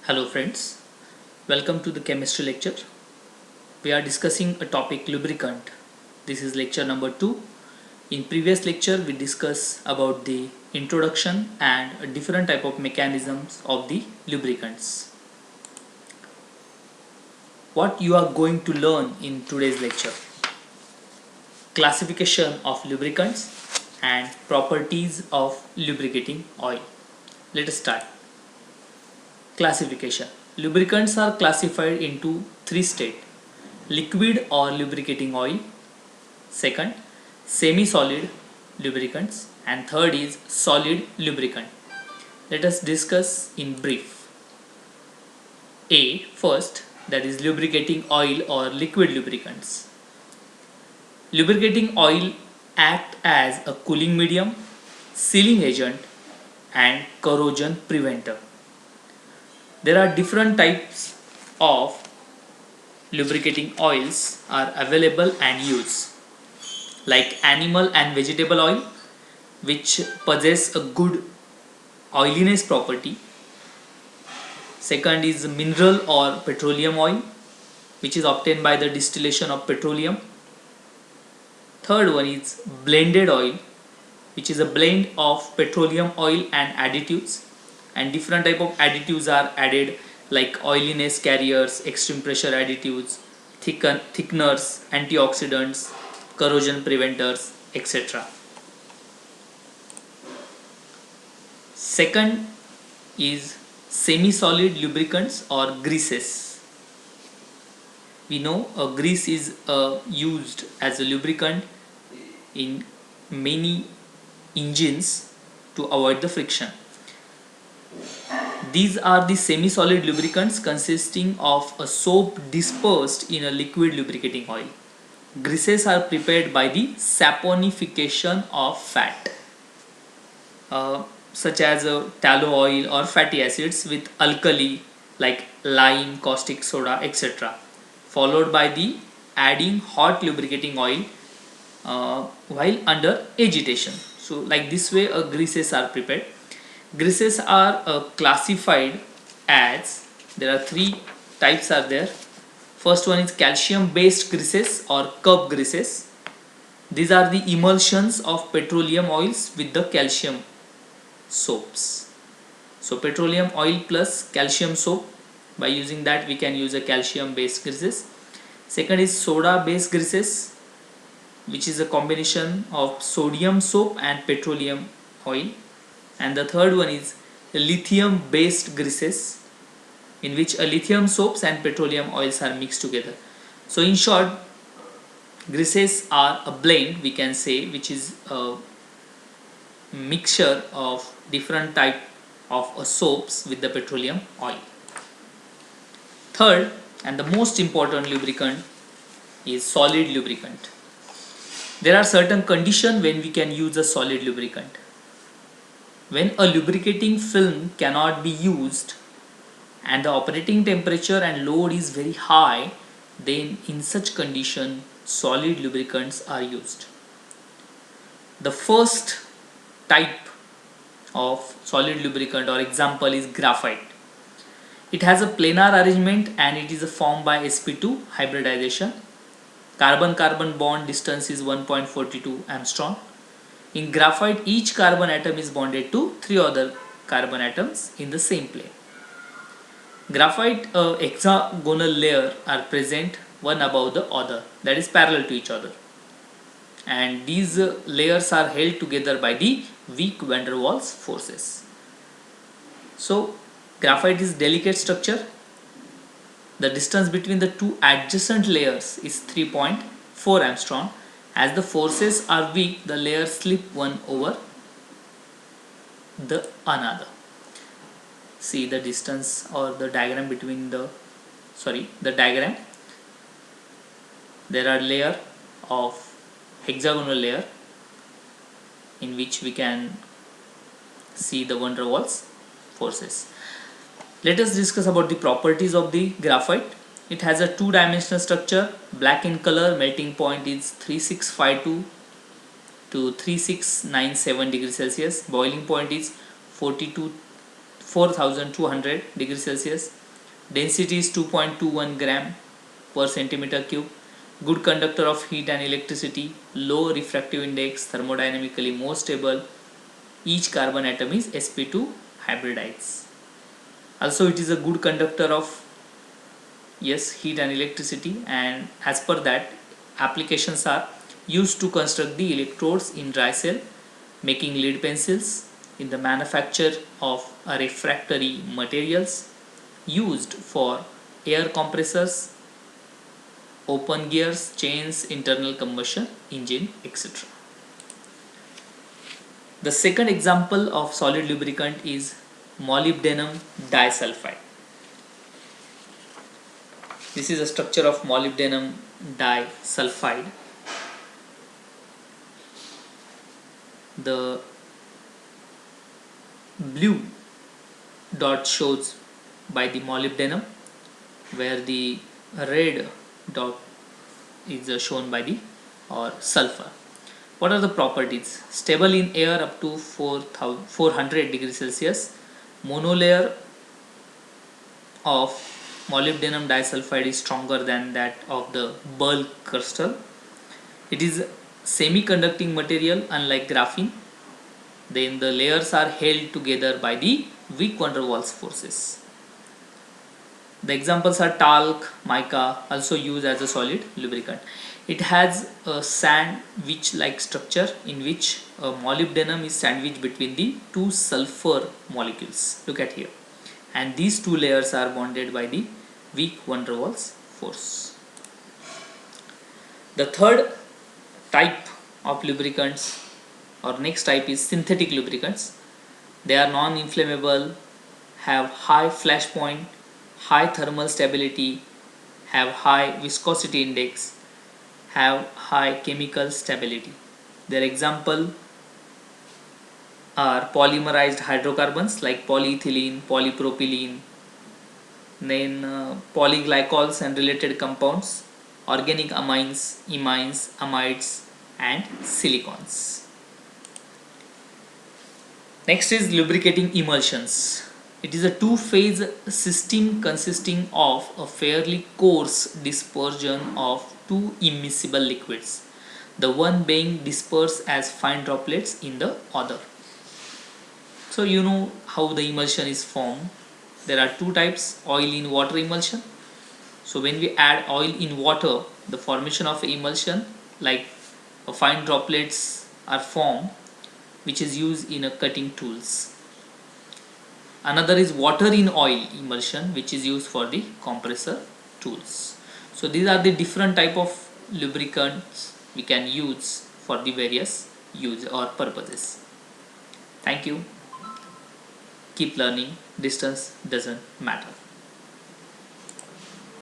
Hello friends, welcome to the chemistry lecture. We are discussing a topic lubricant. This is lecture number 2. In previous lecture we discussed about the introduction and a different type of mechanisms of the lubricants. What you are going to learn in today's lecture: classification of lubricants and properties of lubricating oil. Let us start. Classification. Lubricants are classified into three states: liquid or lubricating oil, second semi-solid lubricants, and third is solid lubricant. Let us discuss in brief. First, that is lubricating oil or liquid lubricants. Lubricating oil act as a cooling medium, sealing agent, and corrosion preventer. There are different types of lubricating oils are available and used, like animal and vegetable oil, which possess a good oiliness property. Second is mineral or petroleum oil, which is obtained by the distillation of petroleum. Third one is blended oil, which is a blend of petroleum oil and additives, and different type of additives are added, like oiliness carriers, extreme pressure additives, thickeners, antioxidants, corrosion preventers, etc. Second is semi-solid lubricants or greases. We know a grease is used as a lubricant in many engines to avoid the friction. These are the semi-solid lubricants consisting of a soap dispersed in a liquid lubricating oil. Greases are prepared by the saponification of fat, such as tallow oil or fatty acids with alkali like lime, caustic soda, etc., followed by the adding hot lubricating oil while under agitation. So like this way greases are prepared. Greases are classified as, there are three types are there. First one is calcium based greases or curb greases. These are the emulsions of petroleum oils with the calcium soaps. So petroleum oil plus calcium soap, by using that we can use a calcium based greases. Second is soda based greases, which is a combination of sodium soap and petroleum oil. And the third one is lithium based greases, in which a lithium soaps and petroleum oils are mixed together. So in short, greases are a blend, we can say, which is a mixture of different type of soaps with the petroleum oil. Third and the most important lubricant is solid lubricant. There are certain conditions when we can use a solid lubricant. When a lubricating film cannot be used and the operating temperature and load is very high, then in such condition solid lubricants are used. The first type of solid lubricant or example is graphite. It has a planar arrangement and it is formed by sp2 hybridization. Carbon-carbon bond distance is 1.42 Armstrong. In graphite, each carbon atom is bonded to 3 other carbon atoms in the same plane. Graphite hexagonal layer are present one above the other, that is parallel to each other, and these layers are held together by the weak van der Waals forces. So graphite is delicate structure. The distance between the two adjacent layers is 3.4 Armstrong. As the forces are weak, the layers slip one over the another. See the distance or the diagram between the diagram. There are layer of hexagonal layer in which we can see the van der Waals forces. Let us discuss about the properties of the graphite. It has a two-dimensional structure, black in color, melting point is 3652 to 3697 degrees Celsius, boiling point is 42 4200 degrees Celsius. Density is 2.21 gram per centimeter cube. Good conductor of heat and electricity. Low refractive index. Thermodynamically more stable. Each carbon atom is sp2 hybridides. Also, it is a good conductor of heat and electricity, and as per that, applications are used to construct the electrodes in dry cell, making lead pencils, in the manufacture of refractory materials, used for air compressors, open gears, chains, internal combustion engine, etc. The second example of solid lubricant is molybdenum disulfide. This is a structure of molybdenum disulfide. The blue dot shows by the molybdenum, where the red dot is shown by the sulfur. What are the properties? Stable in air up to 400 degrees Celsius. Monolayer of molybdenum disulfide is stronger than that of the bulk crystal. It is semi-conducting material, unlike graphene. Then the layers are held together by the weak van der Waals forces. The examples are talc, mica, also used as a solid lubricant. It has a sandwich-like structure in which a molybdenum is sandwiched between the two sulfur molecules. Look at here. And these two layers are bonded by the weak van der Waals force. The third type of lubricants, or next type, is synthetic lubricants. They are non-inflammable, have high flash point, high thermal stability, have high viscosity index, have high chemical stability. Their example are polymerized hydrocarbons like polyethylene, polypropylene, then polyglycols and related compounds, organic amines, imines, amides, and silicons. Next is lubricating emulsions. It is a two-phase system consisting of a fairly coarse dispersion of two immiscible liquids, the one being dispersed as fine droplets in the other. So you know how the emulsion is formed. There are two types: oil in water emulsion. So when we add oil in water, the formation of emulsion, like fine droplets, are formed, which is used in a cutting tools. Another is water in oil emulsion, which is used for the compressor tools. So these are the different type of lubricants we can use for the various use or purposes. Thank you. Keep learning. Distance doesn't matter.